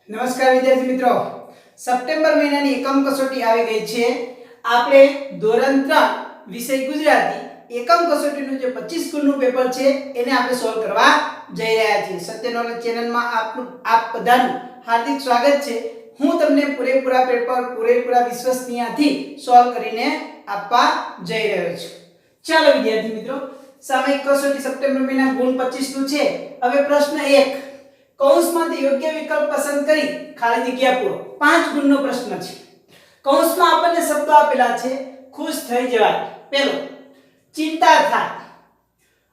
નમસ્કાર વિદ્યાર્થી મિત્રો, સપ્ટેમ્બર મહિનાની એકમ કસોટી આવી ગઈ છે. આપણે ધોરણ 3 વિષય ગુજરાતી એકમ કસોટીનું જે 25 ગુણનું પેપર છે એને આપણે સોલ્વ કરવા જઈ રહ્યા છીએ. સત્ય નોલેજ ચેનલમાં આપ બધાનું હાર્દિક સ્વાગત છે. હું તમને પૂરેપૂરા પેપર પૂરેપૂરા વિશ્વસનીયતાથી સોલ્વ કરીને આપવા જઈ રહ્યો છું. ચાલો વિદ્યાર્થી મિત્રો, સામયિક કસોટી સપ્ટેમ્બર મહિના ગુણ 25 નું છે. હવે પ્રશ્ન 1, કૌંસમાંથી યોગ્ય વિકલ્પ પસંદ કરી ખાલી જગ્યા પૂરો. 5 ગુણનો પ્રશ્ન છે. કૌંસમાં આપણને શબ્દો આપેલા છે. ખુશ થઈ જવાય, પહેલો. ચિંતા થાય,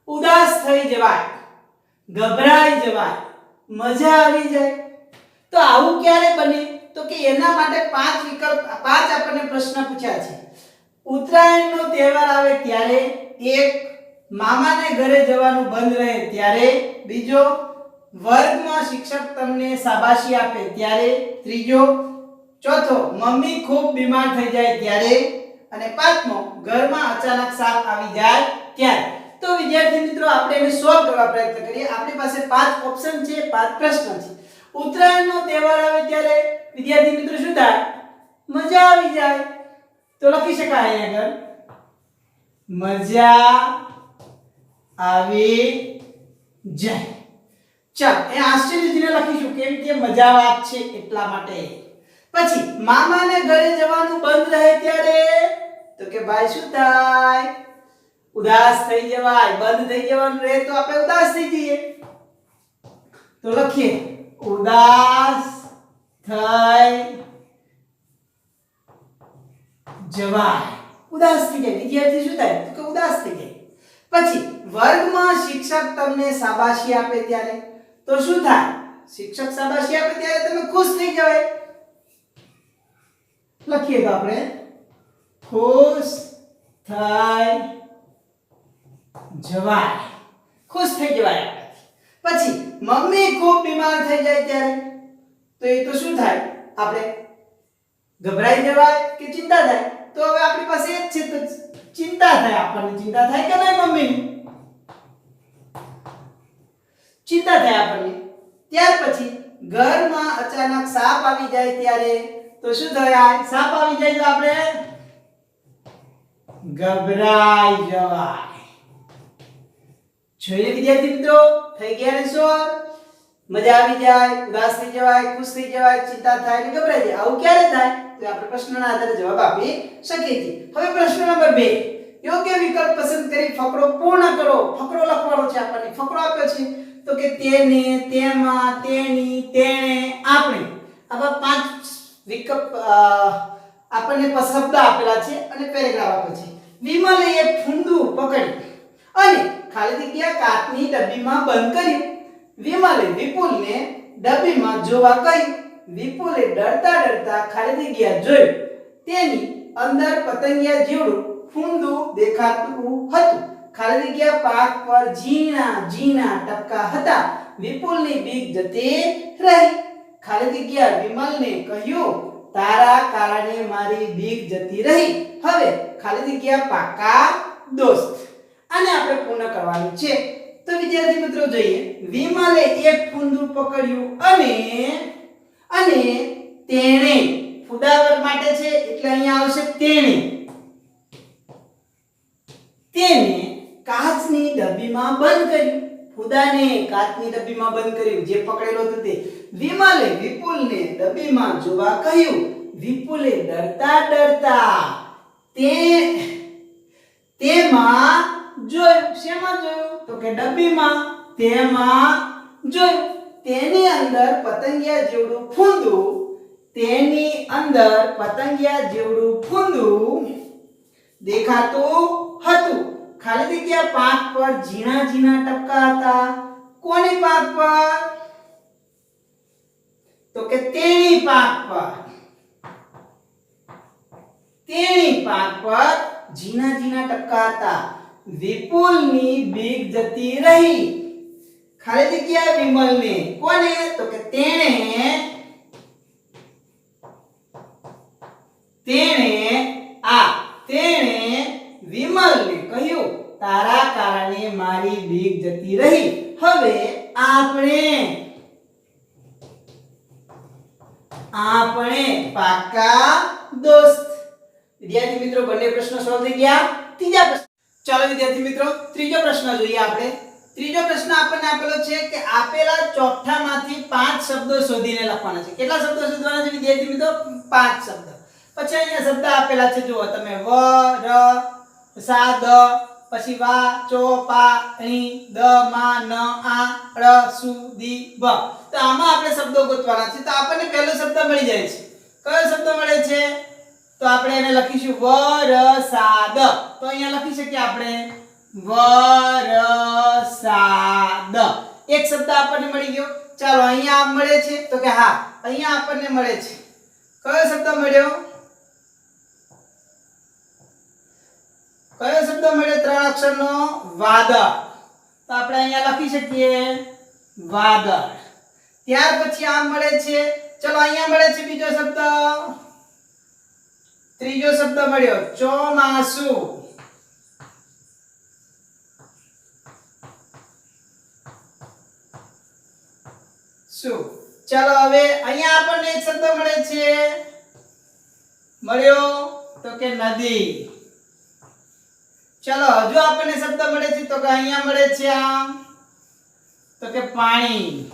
ઉદાસ થઈ જવાય, ગભરાઈ જવાય, મજા આવી જાય. તો આવું ક્યારે બને? તો કે એના માટે 5 વિકલ્પ 5 આપણને પ્રશ્ન પૂછ્યા છે. ઉત્તરાયણનો તહેવાર આવે ત્યારે, એક. મામાને ઘરે જવાનું બંધ રહે ત્યારે, બીજો. વર્ગમાં શિક્ષક તમને શાબાશી આપે ત્યારે, ત્રીજો. ચોથો, મમ્મી ખૂબ બીમાર થઈ જાય ત્યારે, અને પાંચમો, ઘરમાં અચાનક સાપ આવી જાય ત્યારે. તો વિદ્યાર્થી મિત્રો, આપણે એને સોલ્વ કરવા પ્રયત્ન કરીએ. આપણી પાસે 5 ઓપ્શન છે, 5 પ્રશ્ન છે. ઉત્તરાયણનો તહેવાર આવે ત્યારે વિદ્યાર્થી મિત્રો શું થાય? મજા આવી જાય. તો લખી શકાય અહીંયા આગળ મજા આવી જાય. ચાલ, એ આશ્ચર્યજીને લખીશું કેમ કે મજા વાત છે એટલા માટે. પછી મામાને ઘરે જવાનું બંધ રહે ત્યારે, તો કે ભાઈ શું થાય? ઉદાસ થઈ જવાય. બંધ થઈ જવાનું રહે તો આપણે ઉદાસ થઈ જઈએ. તો લખીએ ઉદાસ થઈ જવાય. ઉદાસ થઈ જાય. વિદ્યાર્થી શું થાય? તો કે ઉદાસ થઈ જાય. પછી વર્ગમાં શિક્ષક તમને શાબાશી આપે ત્યારે, તો શું થાય? શિક્ષક શાબાશી આપે ત્યારે તમે ખુશ થઈ જવાય. લખીએ તો આપણે ખુશ થઈ જવાય. ખુશ થઈ જવાય. પછી મમ્મી ખૂબ બીમાર થઈ જાય ત્યારે, તો એ તો શું થાય? આપણે ગભરાઈ જવાય કે ચિંતા થાય? તો હવે આપણી પાસે એક છે, તો ચિંતા થાય. આપણને ચિંતા થાય કે નહીં? મમ્મી ચિંતા થાય આપણને. ત્યાર પછી ઘરમાં અચાનક સાપ આવી જાય ત્યારે, તો શું થાય? સાપ આવી જાય તો આપણે ગભરાઈ જવાય. જોઈએ વિદ્યાર્થી મિત્રો, થઈ ગયા ને સોલ્વ? મજા આવી જાય, ઉદાસ થઈ જવાય, ખુશ થઈ જવાય, ચિંતા થાય અને ગભરાઈ જાય. આવું ક્યારે થાય? તો આપણે પ્રશ્નના આધારે જવાબ આપી શકીએ છીએ. હવે પ્રશ્ન નંબર 2, યોગ્ય વિકલ્પ પસંદ કરી ફકરો પૂર્ણ કરો. ફકરો લખવાનો છે. આપણને ફકરો આપ્યો છે, તો કે તેને, તેમાં, તેની, તેણે, આપણે. આવા 5 વિકલ્પ આપણને શબ્દ આપેલા છે અને પેરેગ્રાફ આપ્યો છે. વિમલે એક ફૂંદું પકડી અને ખાલી જગ્યા કાચની ડબ્બીમાં બંધ કર્યું. વિમલે વિપુલને ડબ્બીમાં જોવા કહ્યું. વિપુલે ડરતા ડરતા ખાલી જગ્યા જોયું. તેની અંદર પતંગિયા જેવડું ફૂંદું દેખાતું હતું. ખાલી જગ્યા પાક પર ઝીણા ઝીણા ટપકા હતા. વિપુલની બીક જતી રહી. ખાલી જગ્યા વિમલને કહ્યું, તારા કારણે મારી બીક જતી રહી. હવે ખાલી જગ્યા પાકા દોસ્ત. આને આપણે પૂર્ણ કરવાનું છે. તો વિદ્યાર્થી મિત્રો જોઈએ, વિમલે એક ફૂંદું પકડ્યું અને તેણે, ફુદાવર માટે છે એટલે અહીંયા આવશે તેણે. તેને કાચની ડબ્બીમાં બંધ કર્યું. ફુદાને કાચની ડબ્બીમાં બંધ કર્યું, જે પકડેલો હતો તે. વિમલે વિપુલને ડબ્બીમાં જોવા કહ્યું. વિપુલે ડરતા ડરતા તેમાં જોયું. શેમાં જોયું? તો કે ડબ્બીમાં. તેમાં જોયું. તેની અંદર પતંગિયા જેવડું ફૂંદું, તેની અંદર પતંગિયા જેવડું ફૂંદું દેખાતું હતું. ખાલી જગ્યા પાંખ પર ઝીણા ઝીણા ટપકા હતા. કોની પાંખ પર? તો કે તેની પાંખ પર. તેની પાંખ પર ઝીણા ઝીણા ટપકા હતા. વિપુલની બીક જતી રહી. ખાલી જગ્યા વિમલને. કોને? તો કે તેણે વિમલને કહ્યું, તારા કારણે મારી બીક જતી રહી. હવે આપણે આપણે પાકા દોસ્ત. વિદ્યાર્થી મિત્રો બંને પ્રશ્નો સોલ્વ થઈ ગયા. ત્રીજા પ્રશ્ન, ચાલો વિદ્યાર્થી મિત્રો ત્રીજો પ્રશ્ન જોઈએ આપણે. ત્રીજો પ્રશ્ન આપણને આપેલો છે કે આપેલા ચોકઠામાંથી 5 શબ્દો શોધીને લખવાના છે. કેટલા શબ્દો શોધવાના છે વિદ્યાર્થી મિત્રો? 5 શબ્દ. પછી અહીંયા શબ્દ આપેલા છે, જુઓ તમે, વ ર સા દ, પછી વા ચો પા ણી દ મા ન આ ળ સુ દી બ. તો આમાં આપણે શબ્દો ગોતવાના છે. તો આપણને પહેલો શબ્દ મળી જાય છે. કયો શબ્દ મળે છે? તો આપણે એને લખીશું વ ર સા દ. તો અહીંયા લખી શકીએ આપણે વ ર સા દ. એક શબ્દ આપણને મળી ગયો. ચાલો અહીંયા મળે છે તો કે હા, અહીંયા આપણને મળે છે. કયો શબ્દ મળ્યો? કયો શબ્દ મળ્યો? 3 અક્ષરનો વાદળ. તો આપણે અહીંયા લખી શકીએ વાદળ. ત્યાર પછી આ મળે છે. ચલો અહીંયા મળે છે બીજો શબ્દ. ત્રીજો શબ્દ મળ્યો ચોમાસુ. ચલો હવે અહીંયા આપણને એક શબ્દ મળે છે. મળ્યો તો કે નદી. ચલો હજુ આપણને શબ્દ મળે છે તો કે અહીંયા મળે છે આ તો કે પાણી.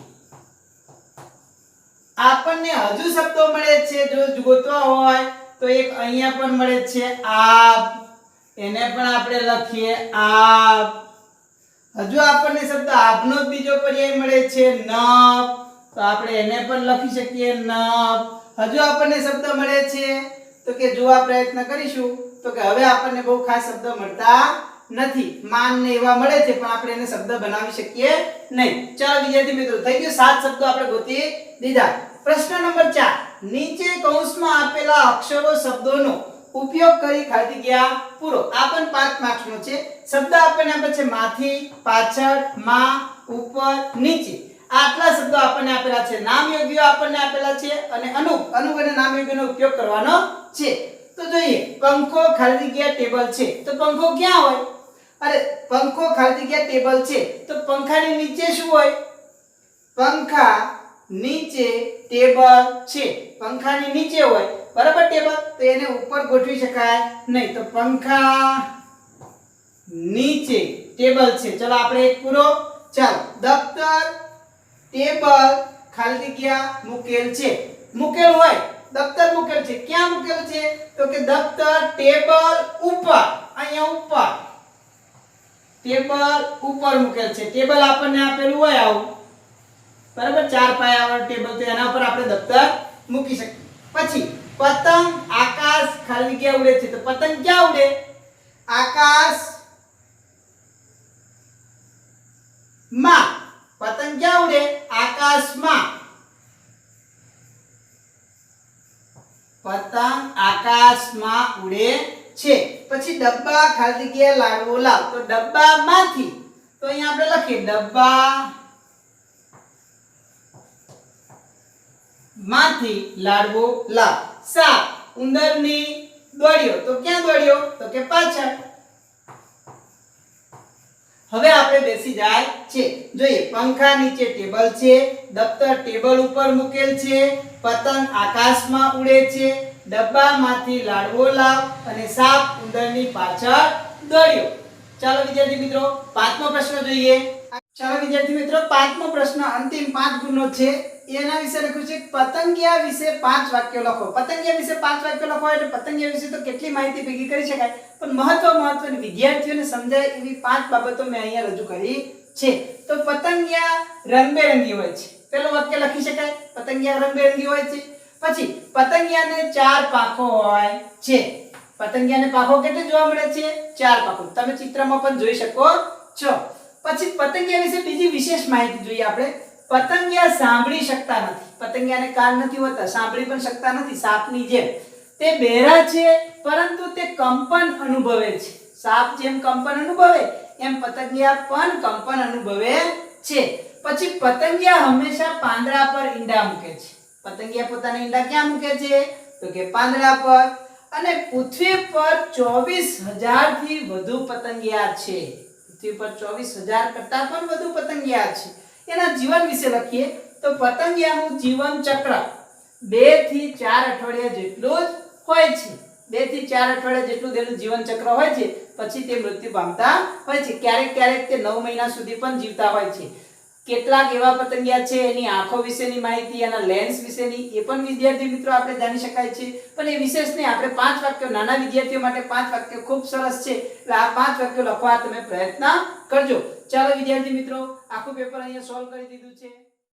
આપણને હજુ શબ્દો મળે છે, જો ગોતવા હોય તો એક અહીંયા પણ મળે છે આબ. એને પણ આપણે લખીએ આબ. હજુ આપણને શબ્દ આબનો જ બીજો પર્યાય મળે છે નભ. તો આપણે એને પણ લખી શકીએ નભ. હજુ આપણને શબ્દ મળે છે તો કે જોવા પ્રયત્ન કરીશું તો કે હવે આપણને બહુ ખાસ શબ્દ મળતા નથી. માન ને એવા મળે છે પણ આપણે એને શબ્દ બનાવી શકીએ નહીં. ચાલો વિદ્યાર્થી મિત્રો થઈ ગયું. 7 શબ્દો આપણે ગોતી દીધા. પ્રશ્ન નંબર 4, નીચે કૌંસમાં આપેલા અક્ષરો શબ્દોનો ઉપયોગ કરી ખાલી જગ્યા પૂરો. આ પણ 5 માર્ક્સનો છે. શબ્દ આપણને આપે છે માંથી, પાછળ, માં, ઉપર, નીચે. આટલા શબ્દો આપણને આપેલા છે. નામયોગીઓ આપણને આપેલા છે અને અનુપ અને નામયોગીનો ઉપયોગ કરવાનો છે. તો જોઈએ, પંખો ખાલી જગ્યા ટેબલ છે. તો પંખો ક્યાં હોય? અરે પંખો ખાલી જગ્યા ટેબલ છે તો પંખાની નીચે શું હોય? પંખા નીચે ટેબલ છે. પંખાની નીચે હોય બરાબર ટેબલ, તો એને ઉપર ગોઠવી શકાય નહીં. તો પંખા નીચે ટેબલ છે. ચલો આપણે એક પૂરો. ચાલો, દફતર ટેબલ ખાલી જગ્યા મૂકેલ છે. મૂકેલ હોય, દફતર મૂકેલ છે. ક્યાં મૂકેલ છે? તો કે દફતર ટેબલ ઉપર. અહીંયા ઉપર ટેબલ ઉપર મૂકેલ છે. ટેબલ આપણને આપેલું હોય આવું બરાબર, 4 પાયાવાળું ટેબલ, તો એના પર આપણે દફતર મૂકી શકીએ. પછી પતંગ આકાશ ખાલી જગ્યા ઉડે છે. તો પતંગ ક્યાં ઉડે? આકાશ માં. પતંગ ક્યાં ઉડે? આકાશમાં. પતંગ આકાશમાં ઉડે છે. પછી ડબ્બા ખાલી જગ્યા લાડવો લાવ. તો ડબ્બામાંથી, તો અહીંયા આપણે લખીએ ડબ્બા માંથી લાડવો લાવ. સાપ ઉંદરની દોડ્યો. તો ક્યાં દોડ્યો? તો કે પાછળ. હવે આપણે બેસી જાય છે. જોઈએ, પંખા નીચે ટેબલ છે, દફતર ટેબલ ઉપર મૂકેલ છે, પતંગ આકાશમાં ઉડે છે, ડબ્બામાંથી લાડવો લાવ અને સાપ ઉંદરની પાછળ દોડ્યો. ચાલો વિદ્યાર્થી મિત્રો 5મો પ્રશ્ન જોઈએ. ચાલો વિદ્યાર્થી મિત્રો 5મો પ્રશ્ન અંતિમ 5 ગુણનો છે. એના વિશે લખ્યું છે પતંગિયા વિશે 5 વાક્યો લખો. પતંગિયા વિશે 5 વાક્યો લખો એટલે પતંગિયા વિશે તો કેટલી માહિતી ભેગી કરી શકાય, પણ મહત્વની વિદ્યાર્થીઓને સમજાય એવી 5 બાબતો મેં અહીંયા રજૂ કરી છે. તો પતંગિયા રંગબેરંગી હોય છે. પેલું વાક્ય લખી શકાય, પતંગિયા રંગબેરંગી હોય છે. પછી પતંગિયાને 4 પાંખો હોય છે. પતંગિયાને પાંખો કેટલી જોવા મળે છે? 4 પાંખો. તમે ચિત્રમાં પણ જોઈ શકો છો. પછી પતંગિયા વિશે બીજી વિશેષ માહિતી જોઈએ આપણે. પતંગિયા સાંભળી શકતા નથી. પતંગિયાને કાન નથી હોતા, સાંભળી પણ શકતા નથી. સાપની જેમ તે બહેરા છે પરંતુ તે કંપન અનુભવે છે. સાપ જેમ કંપન અનુભવે એમ પતંગિયા પણ કંપન અનુભવે છે. પછી પતંગિયા હંમેશા પાંદડા પર ઈંડા મૂકે છે. પતંગિયા પોતાના ઈંડા ક્યાં મૂકે છે? તો કે પાંદડા પર. અને પૃથ્વી પર 24,000 થી વધુ પતંગિયા છે. પૃથ્વી પર 24,000 કરતા પણ વધુ પતંગિયા છે. એના જીવન વિશે લખીએ તો પતંગિયાનું જીવન ચક્ર 2 થી 4 અઠવાડિયા જેટલું જ હોય છે. 2 થી 4 અઠવાડિયા જેટલું તેનું જીવન ચક્ર હોય છે, પછી તે મૃત્યુ પામતા હોય છે. ક્યારેક ક્યારેક તે 9 મહિના સુધી પણ જીવતા હોય છે. કેટલાક એવા પતંગિયા છે એની આંખો વિશેની માહિતી, એના લેન્સ વિશેની એ પણ વિદ્યાર્થી મિત્રો આપણે જાણી શકાય છે. પણ એ વિશેષ નહીં, આપણે 5 વાક્યો, નાના વિદ્યાર્થીઓ માટે 5 વાક્યો ખૂબ સરસ છે, એટલે આ 5 વાક્યો લખવા તમે પ્રયત્ન કરજો. ચાલો વિદ્યાર્થી મિત્રો, આખું પેપર અહીંયા સોલ્વ કરી દીધું છે.